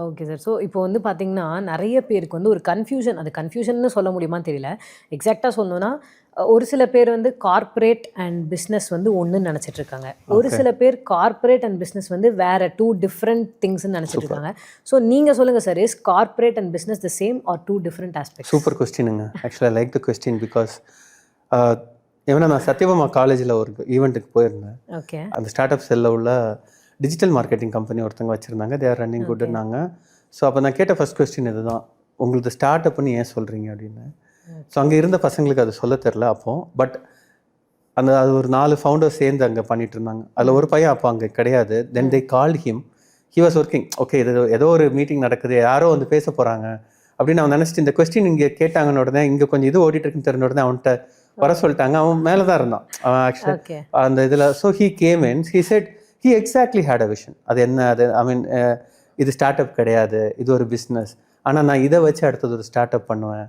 Okay sir. So இப்போ வந்து பார்த்தீங்கன்னா, நெறைய பேருக்கு வந்து ஒரு கன்ஃப்யூஷன் அது கன்ஃப்யூஷன்னு சொல்ல முடியுமான்னு தெரியல. எக்ஸாக்ட்டா சொல்லணும்னா, ஒரு சில பேர் வந்து கார்ப்பரேட் அண்ட் பிசினஸ் வந்து ஒண்ணுன்னு நெனச்சிட்டு இருக்காங்க. ஒரு ஓகே. சில பேர் கார்ப்பரேட் அண்ட் பிசினஸ் வந்து வேற 2 டிஃபரண்ட் திங்ஸ்ன்னு நெனச்சிட்டு சூப்பர். இருக்காங்க. ஸோ நீங்க சொல்லுங்க sir. Is corporate and business the same are 2 different aspects? Super கொஸ்டினுங்க. Actually I like the question because ஏன்னா நான் சத்யபாமா காலேஜில் ஒரு ஈவெண்ட்டுக்கு போயிருந்தேன். ஓகே. அந்த ஸ்டார்ட் அப் செல்லில் உள்ள டிஜிட்டல் மார்க்கெட்டிங் கம்பெனி ஒருத்தவங்க வச்சுருந்தாங்க. தே ஆர் ரன்னிங் குட்னாங்க. ஸோ அப்போ நான் கேட்ட ஃபர்ஸ்ட் கொஸ்டின் இதுதான், உங்களுக்கு ஸ்டார்ட் அப்னு ஏன் சொல்கிறீங்க அப்படின்னு. ஸோ அங்கே இருந்த பசங்களுக்கு அது சொல்ல தெரில அப்போது. பட் அது ஒரு 4 ஃபவுண்டர்ஸ் சேர்ந்து அங்கே பண்ணிட்டு இருந்தாங்க. அதில் ஒரு பையன் அப்போ அங்கே கிடையாது. Then they called him. He was working. Okay, இது ஏதோ ஒரு மீட்டிங் நடக்குது, யாரோ வந்து பேச போகிறாங்க அப்படின்னு அவன் நினச்சிட்டு இந்த கொஸ்டின் இங்கே கேட்டாங்கன்னு உடனே இங்கே கொஞ்சம் இது ஓடிட்டு இருக்குன்னு தெரிஞ்ச உடனே அவன்கிட்ட வர சொல்லிட்டாங்க. அவன் மேலே தான் இருந்தான் அவன் ஆக்சுவலி அந்த இதில். So he came in, he said he exactly had a vision. அது என்ன, அது ஐ மீன் இது ஸ்டார்ட் அப் கிடையாது, இது ஒரு பிஸ்னஸ். ஆனால் நான் இதை வச்சு அடுத்தது ஒரு ஸ்டார்ட் அப் பண்ணுவேன்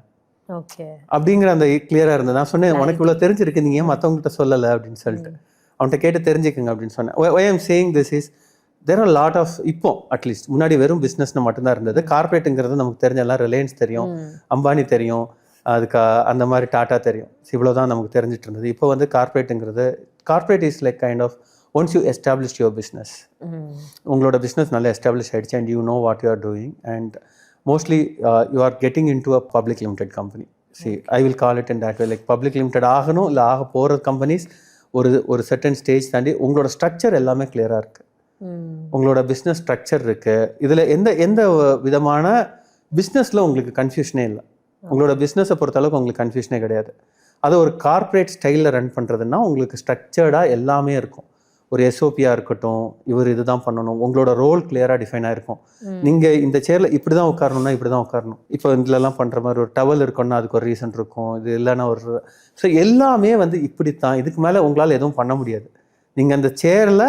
அப்படிங்கிற அந்த கிளியராக இருந்தது. நான் சொன்னேன், உனக்கு இவ்வளோ தெரிஞ்சிருக்கு, நீங்கள் ஏன் மற்றவங்ககிட்ட சொல்லலை அப்படின்னு சொல்லிட்டு அவன்கிட்ட கேட்டு தெரிஞ்சுக்குங்க அப்படின்னு சொன்னேன். Why I am saying this is there are lot of, இப்போ அட்லீஸ்ட் முன்னாடி வெறும் பிஸ்னஸ்னு மட்டும்தான் இருந்தது. கார்பரேட்டுங்கிறது நமக்கு தெரிஞ்ச எல்லாம் ரிலையன்ஸ் தெரியும், அம்பானி தெரியும், அதுக்கு அந்த மாதிரி டாட்டா தெரியும். இவ்வளோதான் நமக்கு தெரிஞ்சிட்டு இருந்தது. இப்போ வந்து corporate is like kind of once you establish your business, உங்களோட பிஸ்னஸ் நல்லா எஸ்டாப்ளிஷ் ஆகிடுச்சு and you know what you are doing and mostly you are getting in to a public limited company. I will call it in that way. Like public limited ஆகணும் இல்லை ஆக போகிற companies ஒரு certain stage தாண்டி உங்களோட structure எல்லாமே கிளியராக இருக்குது. உங்களோட பிஸ்னஸ் ஸ்ட்ரக்சர் இருக்குது. இதில் எந்த விதமான பிஸ்னஸில் உங்களுக்கு கன்ஃபியூஷனே இல்லை. உங்களோட பிஸ்னஸை பொறுத்தளவுக்கு உங்களுக்கு கன்ஃபியூஷனே கிடையாது. அது ஒரு கார்ப்பரேட் ஸ்டைலில் ரன் பண்ணுறதுன்னா உங்களுக்கு ஸ்ட்ரக்சர்டாக எல்லாமே இருக்கும். ஒரு எஸ்ஓபியாக இருக்கட்டும், இவர் இதுதான் பண்ணணும், உங்களோட ரோல் கிளியராக டிஃபைன் ஆகிருக்கும். நீங்கள் இந்த சேரில் இப்படி தான் உட்காரணும்னா இப்படி தான் உட்காரணும். இப்போ இதுலலாம் பண்ணுற மாதிரி ஒரு டவல் இருக்கணும்னா அதுக்கு ஒரு ரீசன் இருக்கும், இது இல்லைன்னா ஒரு. ஸோ எல்லாமே வந்து இப்படித்தான், இதுக்கு மேலே உங்களால் எதுவும் பண்ண முடியாது. நீங்கள் அந்த சேரில்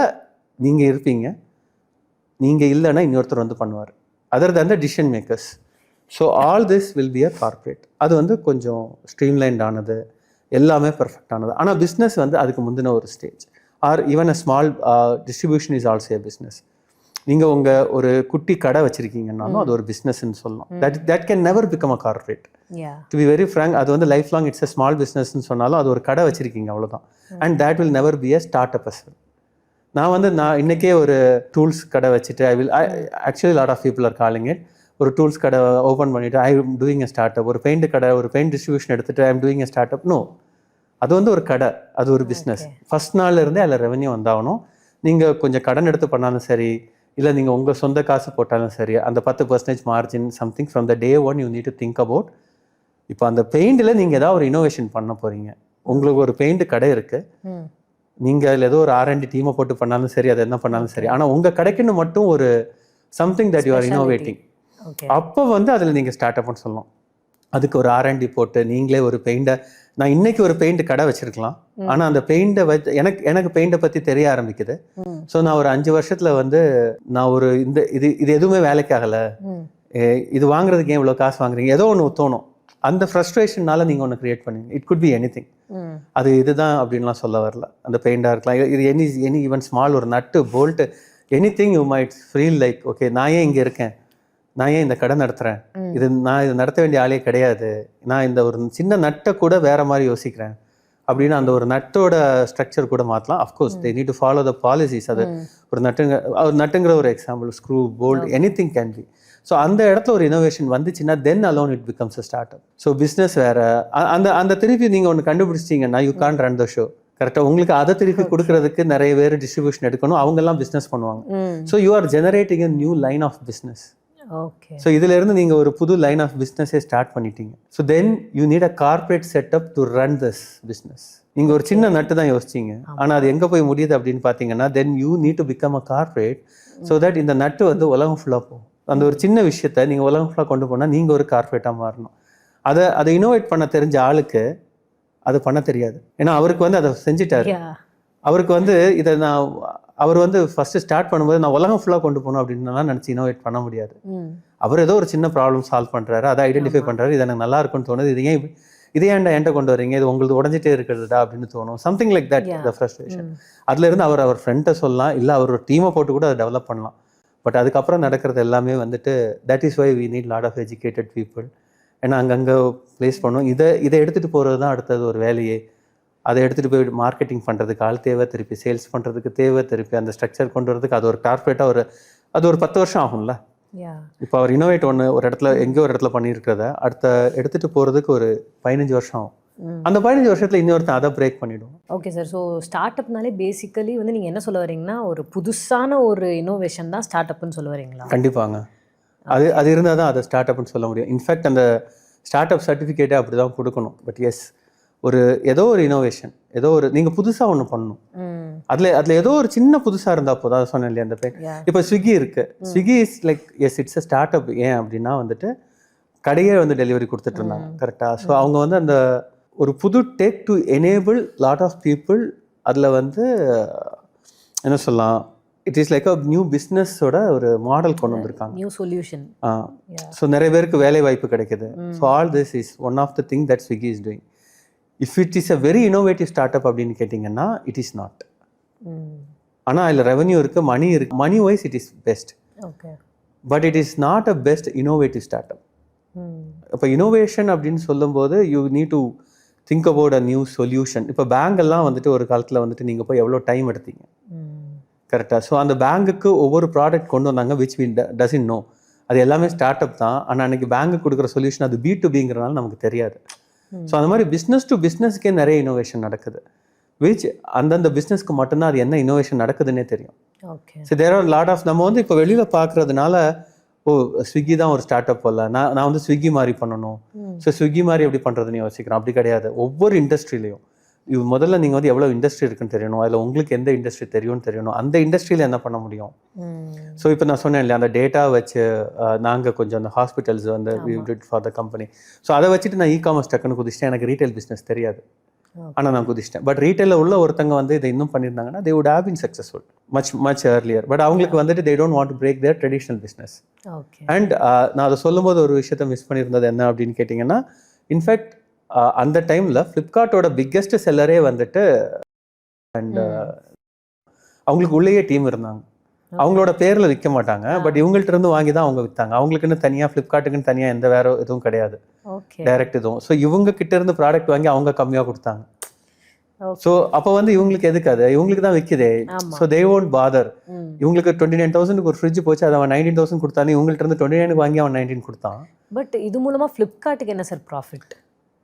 நீங்கள் இருப்பீங்க, நீங்கள் இல்லைன்னா இன்னொருத்தர் வந்து பண்ணுவார். Other than the decision makers. So all this will be a corporate. அது வந்து கொஞ்சம் ஸ்ட்ரீம்லைன்ட் ஆனது, எல்லாமே பர்ஃபெக்ட் ஆனது. ஆனால் பிஸ்னஸ் வந்து அதுக்கு முந்தின ஒரு stage. R even a small distribution is also a business. நீங்கள் உங்கள் ஒரு குட்டி கடை வச்சுருக்கீங்கன்னாலும் அது ஒரு பிஸ்னஸ்ன்னு சொல்லலாம். That can never become a corporate. To be very frank, அது வந்து life long it's a small பிஸ்னஸ்ன்னு சொன்னாலும் அது ஒரு கடை வச்சுருக்கீங்க, அவ்வளோதான். And that will never be a start up as well. நான் இன்றைக்கே ஒரு டூல்ஸ் கடை வச்சுட்டு actually lot of people are calling it ஒரு டூல்ஸ் கடை ஓப்பன் பண்ணிவிட்டு I am doing a start up. ஒரு பெயிண்ட் கடை, ஒரு பெயிண்ட் டிஸ்ட்ரிபியூஷன் எடுத்துகிட்டு ஐ am doing a start up. No, அது வந்து ஒரு கடை, அது ஒரு பிஸ்னஸ். ஃபர்ஸ்ட் நாள்ல இருந்தே அதில் ரெவன்யூ வந்தாகணும். நீங்கள் கொஞ்சம் கடன் எடுத்து பண்ணாலும் சரி, இல்லை நீங்கள் உங்கள் சொந்த காசு போட்டாலும் சரி, அந்த 10% margin something from the day one you need to think about. இப்போ அந்த பெயிண்டில் நீங்கள் ஏதாவது ஒரு இனோவேஷன் பண்ண போகிறீங்க, உங்களுக்கு ஒரு பெயிண்ட் கடை இருக்குது, நீங்கள் அதில் ஏதோ ஒரு R&D டீமை போட்டு பண்ணாலும் சரி, அதை என்ன பண்ணாலும் சரி, ஆனால் உங்கள் கடைக்குன்னு மட்டும் ஒரு something that you are innovating, அப்போ வந்து அதில் நீங்கள் ஸ்டார்ட் அப்னு சொல்லலாம். அதுக்கு ஒரு R&D போட்டு நீங்களே ஒரு பெயிண்டை, நான் இன்னைக்கு ஒரு பெயிண்ட் கடை வச்சிருக்கலாம், ஆனால் அந்த பெயிண்டை வச்சு எனக்கு பெயிண்டை பற்றி தெரிய ஆரம்பிக்குது. ஸோ நான் ஒரு 5 வருஷத்தில் வந்து நான் ஒரு இது எதுவுமே வேலைக்கு ஆகலை, இது வாங்குறதுக்கு ஏன் இவ்வளோ காசு வாங்குறீங்க, ஏதோ ஒன்று தோணும். அந்த ஃப்ரஸ்ட்ரேஷனால நீங்கள் ஒன்று கிரியேட் பண்ணுவீங்க. It could be anything. அது இதுதான் அப்படின்லாம் சொல்ல வரல. அந்த பெயிண்டாக இருக்கலாம், இது எனி ஈவன் ஸ்மால் ஒரு நட்டு bolt anything you might feel like okay, நான் ஏன் இங்கே இருக்கேன், நான் ஏன் இந்த கடை நடத்துகிறேன், நான் இது நடத்த வேண்டிய ஆளே கிடையாது, நான் இந்த ஒரு சின்ன நட்டை கூட வேற மாதிரி யோசிக்கிறேன் அப்படின்னு அந்த ஒரு நட்டோட ஸ்ட்ரக்சர் கூட மாற்றலாம். Of course they need to follow the policies. அது ஒரு நட்டுங்கிற ஒரு example, screw, bolt, anything can be. So அந்த இடத்துல ஒரு இனோவேஷன் வந்துச்சுன்னா then alone it becomes a start up. So business வேற, அந்த திருப்பி நீங்கள் ஒன்று கண்டுபிடிச்சிட்டிங்கன்னா you can run the show. கரெக்டாக உங்களுக்கு அதை திருப்பி கொடுக்கறதுக்கு நிறைய பேர் டிஸ்ட்ரிபியூஷன் எடுக்கணும், அவங்கெல்லாம் பிஸ்னஸ் பண்ணுவாங்க. So you are generating a new line of business. So இதுல இருந்து நீங்க ஒரு புது லைன் ஆஃப் பிஸ்னஸே ஸ்டார்ட் பண்ணிட்டீங்க. So then you need a corporate setup to run this business. நீங்க ஒரு சின்ன நட்டு தான் யோசிச்சீங்க, ஆனா அது எங்க போய் முடியுது அப்படின்னு பாத்தீங்கன்னா தென் you need to become a corporate. So that இந்த நட்டு வந்து உலகம் ஃபுல்லா போகும். அந்த ஒரு சின்ன விஷயத்த நீங்க உலகம் ஃபுல்லா கொண்டு போனா நீங்க ஒரு கார்பரேட்டா மாறணும். அதை இனோவேட் பண்ண தெரிஞ்ச ஆளுக்கு அது பண்ண தெரியாது. ஏன்னா அவருக்கு வந்து அதை செஞ்சுட்டாரு. அவருக்கு வந்து இதை அவர் வந்து ஃபர்ஸ்ட் ஸ்டார்ட் பண்ணும்போது நான் உலகம் ஃபுல்லாக கொண்டு போகணும் அப்படின்னு நினச்சி இனோவேட் பண்ண முடியாது. அவர் ஏதோ ஒரு சின்ன ப்ராப்ளம் சால்வ் பண்ணுறாரு, அதை ஐடென்டிஃபை பண்ணுறாரு, இது எனக்கு நல்லா இருக்குன்னு தோணுது, இதே என்கிட்ட கொண்டு வரீங்க, இது உங்களுக்கு உடஞ்சிட்டே இருக்கிறதா அப்படின்னு தோணும். Something like that the frustration. அதுல இருந்து அவர் ஃப்ரெண்டை சொல்லலாம், இல்லை அவர் ஒரு டீமை போட்டு கூட அதை டெவலப் பண்ணலாம். பட் அதுக்கப்புறம் நடக்கிறது எல்லாமே வந்துட்டு that is why we need lot of educated people. ஏன்னா அங்கங்கே ப்ளேஸ் பண்ணோம். இதை எடுத்துகிட்டு போகிறது தான் அடுத்தது ஒரு வேலையே. அதை எடுத்துகிட்டு போய் மார்க்கெட்டிங் பண்ணுறதுக்கு ஆள் தேவை, திருப்பி சேல்ஸ் பண்ணுறதுக்கு தேவை, திருப்பி அந்த ஸ்ட்ரக்சர் கொண்டு வரதுக்கு அது ஒரு கார்பரேட்டாக அது ஒரு 10 வருஷம் ஆகும்ல. இப்போ அவர் இனோவேட் ஒரு இடத்துல எங்கேயோ ஒரு இடத்துல பண்ணியிருக்கிறத அடுத்த எடுத்துகிட்டு போகிறதுக்கு ஒரு 15 வருஷம் ஆகும். அந்த 15 வருஷத்தில் இன்னொருத்தன் அதை பிரேக் பண்ணிவிடும். Okay sir. ஸோ ஸ்டார்ட் அப்னாலே பேசிக்கலி வந்து நீங்கள் என்ன சொல்ல வரீங்கன்னா ஒரு புதுசான ஒரு இனோவேஷன் தான் ஸ்டார்ட் அப்னு சொல்ல வரீங்களா? கண்டிப்பாங்க. அது இருந்தால் தான் அதை ஸ்டார்ட் அப்னு சொல்ல முடியும். இன்ஃபேக்ட் அந்த ஸ்டார்ட் அப் சர்டிஃபிகேட்டே அப்படி தான் கொடுக்கணும். பட் எஸ், ஏதோ ஒரு இனோவேஷன், ஏதோ ஒரு நீங்கள் புதுசாக ஒன்று பண்ணணும். அதில் ஏதோ ஒரு சின்ன புதுசாக இருந்தால் போதும். அதை சொன்னேன் இல்லையா அந்த பேர். இப்போ ஸ்விக்கி இருக்குது. Swiggy is like S it's a start அப். ஏன் அப்படின்னா வந்துட்டு கடையே வந்து டெலிவரி கொடுத்துட்டு இருந்தாங்க கரெக்டாக. ஸோ அவங்க வந்து அந்த ஒரு புது tech to enable lot of people. அதில் வந்து என்ன சொல்லலாம், it is like a new பிஸ்னஸோட ஒரு மாடல் கொண்டு வந்திருக்காங்க, நியூ சொல்யூஷன். ஸோ நிறைய பேருக்கு வேலை வாய்ப்பு கிடைக்குது. So all this is one of the thing that Swiggy is doing. If it is a very innovative start up அப்படின்னு கேட்டிங்கன்னா இட் இஸ் நாட். ஆனால் அதில் ரெவன்யூ இருக்குது, மணி இருக்குது. Money wise it is best. Okay. But it is not a best innovative start up. இப்போ innovation அப்படின்னு சொல்லும்போது you need to think about a new solution. இப்போ பேங்கெல்லாம் வந்துட்டு ஒரு காலத்தில் வந்துட்டு நீங்கள் போய் எவ்வளோ டைம் எடுத்தீங்க கரெக்டாக. ஸோ அந்த பேங்குக்கு ஒவ்வொரு ப்ராடக்ட் கொண்டு வந்தாங்க விச் வி டசன்ட் நோ. அது எல்லாமே ஸ்டார்ட் அப் தான். ஆனால் அன்றைக்கி பேங்க்கு கொடுக்குற சொல்யூஷன் அது B2Bங்கிறனால நமக்கு தெரியாது. ஸோ அந்த மாதிரி பிஸ்னஸ் டு பிஸ்னஸ்க்கே நிறைய இனோவேஷன் நடக்குது. விச் அந்தந்த பிஸ்னஸ்க்கு மட்டும்தான் அது என்ன இனோவேஷன் நடக்குதுன்னே தெரியும். So there are lot of நம்ம வந்து இப்போ வெளியில் பார்க்குறதுனால ஸ்விக்கி தான் ஒரு ஸ்டார்ட் அப் போல, நான் வந்து ஸ்விக்கி மாதிரி பண்ணணும். ஸோ ஸ்விக்கி மாதிரி எப்படி பண்ணுறதுன்னு யோசிக்கிறேன். அப்படி கிடையாது. ஒவ்வொரு இண்டஸ்ட்ரியிலையும் முதல்ல நீங்கள் வந்து எவ்வளோ இண்டஸ்ட்ரி இருக்குன்னு தெரியணும். அதில் உங்களுக்கு எந்த இண்டஸ்ட்ரி தெரியும்னு தெரியணும். அந்த இண்டஸ்ட்ரியில் என்ன பண்ண முடியும். ஸோ இப்போ நான் சொன்னேன் இல்லையா, அந்த டேட்டா வச்சு நாங்கள் கொஞ்சம் அந்த ஹாஸ்பிட்டல்ஸ் வந்து ஃபார் த கம்பெனி. ஸோ அதை வச்சுட்டு நான் இ-காமர்ஸ் டக்குன்னு குதிச்சிட்டேன். எனக்கு ரீட்டைல் பிஸ்னஸ் தெரியாது, ஆனால் நான் குதிச்சிட்டேன். பட் ரீட்டைலில் உள்ள ஒருத்தங்க வந்து இதை இன்னும் பண்ணியிருந்தாங்கன்னா they would have been successful much earlier. But அவங்களுக்கு வந்துட்டு they don't want to break their traditional business. And நான் அதை சொல்லும்போது ஒரு விஷயத்த மிஸ் பண்ணியிருந்தது என்ன அப்படின்னு கேட்டிங்கன்னா, இன்ஃபேக்ட் அந்த டைமில் ஃப்ளிப்கார்ட்டோட பிக்கெஸ்ட் செல்லரே வந்துட்டு அண்ட் அவங்களுக்கு உள்ளேயே டீம் இருந்தாங்க. அவங்களோட பேரில் விற்க மாட்டாங்க, பட் இவங்கள்ட்ட இருந்து வாங்கி தான் அவங்க விற்றாங்க. அவங்களுக்குன்னு தனியாக ஃப்ளிப்கார்ட்டுக்குன்னு தனியாக எந்த வேற எதுவும் கிடையாது, டைரக்ட் இதுவும். ஸோ இவங்க கிட்ட இருந்து ப்ராடக்ட் வாங்கி அவங்க கம்மியாக கொடுத்தாங்க. ஸோ அப்போ வந்து இவங்களுக்கு எதுக்கு, அது இவங்களுக்கு தான் விற்குதே. So they won't bother. இவங்களுக்கு 29,000 ஒரு ஃப்ரிட்ஜ் போச்சு, அதை அவன் 19,000 கொடுத்தானே, இவங்கள்ட்ட இருந்து 29 வாங்கி அவன் 19 கொடுத்தான். பட் இது மூலமாக ஃப்ளிப்கார்ட்டுக்கு என்ன sir profit?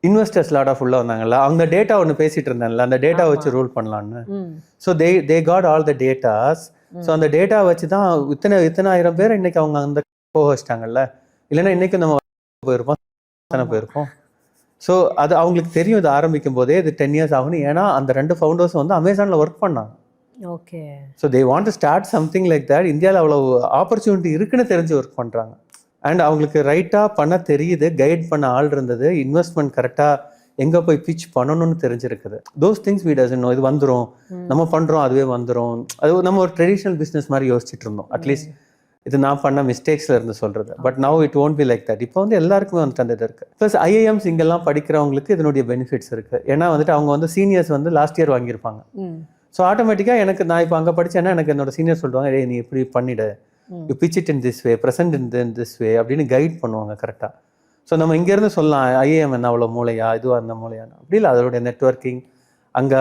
Investors lot of உள்ள வந்தாங்கல்ல, அவங்க டேட்டா ஒன்று பேசிட்டு இருந்தாங்கல்ல, அந்த டேட்டா வச்சு ரூல் பண்ணலான்னு. So they got all the datas. So அந்த டேட்டா வச்சு தான் இத்தனை ஆயிரம் பேர் இன்னைக்கு அவங்க அந்த போக வச்சிட்டாங்கல்ல. இல்லைன்னா இன்னைக்கு நம்ம போயிருப்போம், தானே போயிருப்போம். ஸோ அது அவங்களுக்கு தெரியும் இது ஆரம்பிக்கும் போதே இது 10 years ஆகும்னு. ஏன்னா அந்த 2 ஃபவுண்டர்ஸும் வந்து அமேசானில் ஒர்க் பண்ணாங்க. Okay. So they want to start something like that. இந்தியாவில் அவ்வளோ ஆப்பர்ச்சுனிட்டி இருக்குன்னு தெரிஞ்சு ஒர்க் பண்ணுறாங்க. அண்ட் அவங்களுக்கு ரைட்டாக பண்ண தெரியுது, கைட் பண்ண ஆள் இருந்தது, இன்வெஸ்ட்மெண்ட் கரெக்டாக எங்கே போய் பிச் பண்ணணும்னு தெரிஞ்சிருக்குது. Those things we doesn't know. இது வந்துடும், நம்ம பண்ணுறோம், அதுவே வந்துடும். அது நம்ம ஒரு ட்ரெடிஷ்னல் பிஸ்னஸ் மாதிரி யோசிச்சுட்டு இருந்தோம். அட்லீஸ்ட் இது நான் பண்ண மிஸ்டேக்ஸில் இருந்து சொல்கிறது. But now it won't be like that. இப்போ வந்து எல்லாருக்குமே வந்துட்டு அந்த இது இருக்குது. ப்ளஸ் ஐஏஎம்ஸ் இங்கெல்லாம் படிக்கிறவங்களுக்கு இதனுடைய பெனிஃபிட்ஸ் இருக்குது. ஏன்னா வந்துட்டு அவங்க வந்து சீனியர்ஸ் வந்து லாஸ்ட் இயர் வாங்கியிருப்பாங்க. ஸோ ஆட்டோமேட்டிக்காக நான் இப்போ அங்கே படித்தேன்னா எனக்கு என்னோட சீனியர் சொல்லுவாங்க, ஏய் நீ இப்படி பண்ணிவிடு, you pitch it in this way, present in this way அப்படின்னு கைட் பண்ணுவாங்க கரெக்டாக. ஸோ நம்ம இங்கேருந்து சொல்லலாம் ஐஏஎம் என்ன அவ்வளோ மூளையா, இதுவாக அந்த மூளையானா, அப்படி இல்லை. அதோடைய நெட்வொர்க்கிங் அங்கே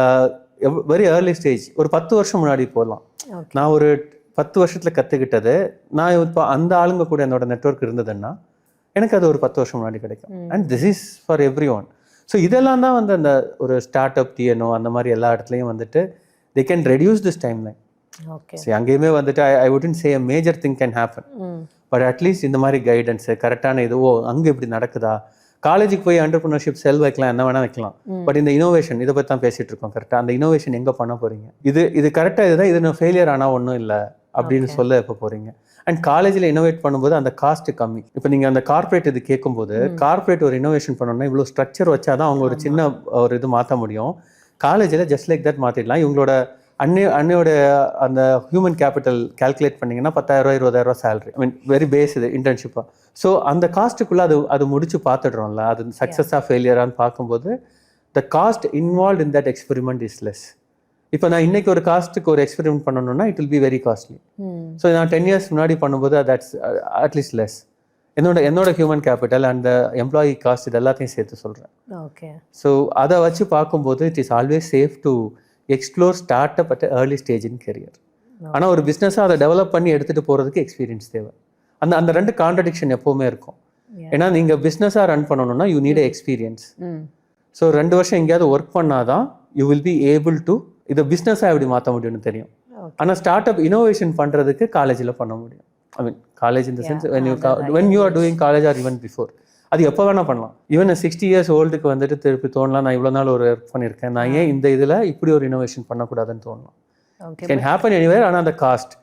வெரி ஏர்லி ஸ்டேஜ். ஒரு 10 வருஷம் முன்னாடி போகலாம். நான் ஒரு 10 வருஷத்தில் கற்றுக்கிட்டது நான் இப்போ அந்த ஆளுங்க கூட என்னோட நெட்வொர்க் இருந்ததுன்னா எனக்கு அது ஒரு 10 வருஷம் முன்னாடி கிடைக்கும். And this is for every one. So இதெல்லாம் தான் வந்து அந்த ஒரு ஸ்டார்ட் அப் டிஎன்ஓ அந்த மாதிரி எல்லா இடத்துலையும் வந்துட்டு they can reduce this time line. அங்கேயுமே வந்துட்டு ஐ wouldn't say a major thing can happen. But at least இந்த மாதிரி கைடன்ஸு கரெக்டான இதுவோ அங்கே இப்படி நடக்குதா. காலேஜுக்கு போய் என்டர்பிரினர்ஷிப் செல் வைக்கலாம், என்ன வேணால் வைக்கலாம். பட் இந்த இனோவேஷன் இதை பற்றி தான் பேசிகிட்டு இருக்கோம். கரெக்டாக அந்த இனோவேஷன் எங்கே பண்ண போகிறீங்க, இது கரெக்டாக இதுதான், இது நான் ஃபெயிலியர் ஆனால் ஒன்றும் இல்லை அப்படின்னு சொல்ல எப்போ போகிறீங்க. அண்ட் காலேஜில் இனோவேட் பண்ணும்போது அந்த காஸ்ட் கம்மி. இப்போ நீங்கள் அந்த கார்பரேட் இது கேட்கும்போது கார்பரேட் ஒரு இனோவேஷன் பண்ணணும்னா இவ்வளோ ஸ்ட்ரக்சர் வச்சா தான் அவங்க ஒரு சின்ன ஒரு இது மாற்ற முடியும். காலேஜில் ஜஸ்ட் லைக் தட் மாற்றிடலாம். இவங்களோட அன்னையோட அந்த ஹியூமன் கேபிட்டல் கால்குலேட் பண்ணிங்கன்னா 10,000 20,000 சேலரி, ஐ மீன் வெரி பேஸ் இது இன்டர்ன்ஷிப்பாக. ஸோ அந்த காஸ்ட்டுக்குள்ளே அது முடிச்சு பார்த்துடுறோம்ல, அது சக்ஸஸாக ஃபெயிலியரான்னு பார்க்கும்போது the cost involve in that experiment is less. இப்போ நான் இன்னைக்கு ஒரு காஸ்ட்டுக்கு ஒரு எக்ஸ்பெரிமெண்ட் பண்ணணும்னா it will be very costly. So நான் 10 years முன்னாடி பண்ணும்போது தட்ஸ் அட்லீஸ்ட் லெஸ். என்னோட human capital and employee cost இது எல்லாத்தையும் சேர்த்து சொல்கிறேன். ஓகே. ஸோ அதை வச்சு பார்க்கும்போது it is always safe to explore start up at early stage in career. ஆனால் ஒரு பிஸ்னஸாக அதை டெவலப் பண்ணி எடுத்துகிட்டு போகிறதுக்கு எக்ஸ்பீரியன்ஸ் தேவை. அந்த ரெண்டு கான்ட்ரடிக்ஷன் எப்போவுமே இருக்கும். ஏன்னா நீங்கள் பிஸ்னஸாக ரன் பண்ணணும்னா யூ நீட் எக்ஸ்பீரியன்ஸ். ஸோ 2 வருஷம் எங்கேயாவது ஒர்க் பண்ணாதான் you will be able to இதை பிஸ்னஸாக எப்படி மாற்ற முடியும்னு தெரியும். ஆனால் ஸ்டார்ட் அப் இனோவேஷன் பண்ணுறதுக்கு காலேஜில் பண்ண முடியும். I mean college in the sense when you are doing college or even before அது எப்போ வேணால் பண்ணலாம். ஈவன் 60 years ஓல்டுக்கு வந்துட்டு திருப்பி தோணலாம், நான் இவ்வளோ நாள் ஒரு ஒர்க் பண்ணியிருக்கேன், நான் ஏன் இந்த இதில் இப்படி ஒரு இனோவேஷன் பண்ணக்கூடாதுன்னு தோணலாம். Can happen anywhere. ஆனால் அந்த காஸ்ட்